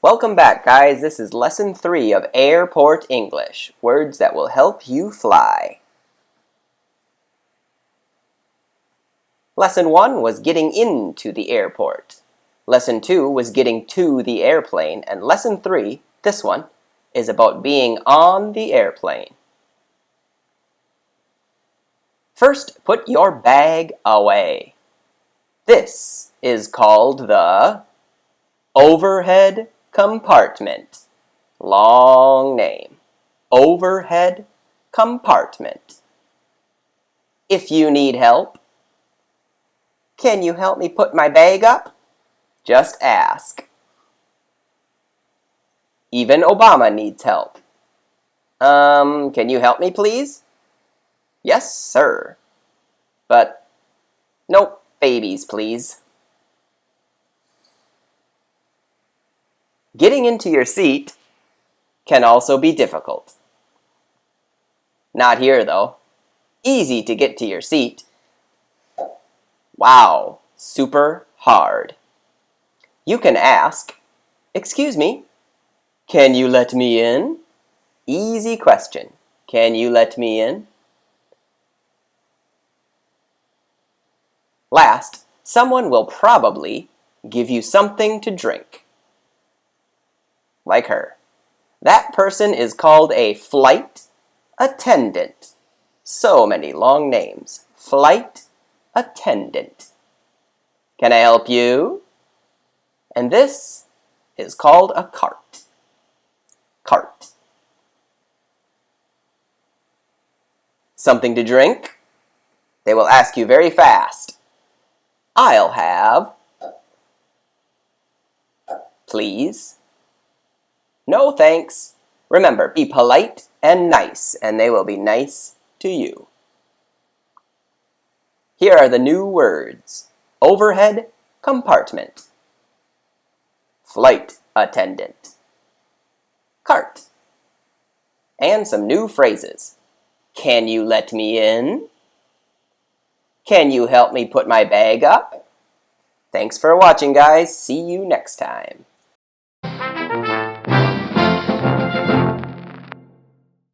Welcome back, guys. This is Lesson 3 of Airport English, words that will help you fly. Lesson 1 was getting into the airport. Lesson 2 was getting to the airplane. And Lesson 3, this one, is about being on the airplane. First, put your bag away. This is called the overhead compartment. Long name. Overhead compartment. If you need help, can you help me put my bag up? Just ask. Even Obama needs help. Can you help me, please? Yes, sir. But, nope, babies, please. Getting into your seat can also be difficult. Not here, though. Easy to get to your seat. Wow, super hard. You can ask, "Excuse me, can you let me in?" Easy question. Can you let me in? Last, someone will probably give you something to drink. Like her. That person is called a flight attendant. So many long names. Flight attendant. Can I help you? And this is called a cart. Cart. Something to drink? They will ask you very fast. I'll have. Please. No, thanks. Remember, be polite and nice, and they will be nice to you. Here are the new words. Overhead compartment. Flight attendant. Cart. And some new phrases. Can you let me in? Can you help me put my bag up? Thanks for watching, guys. See you next time.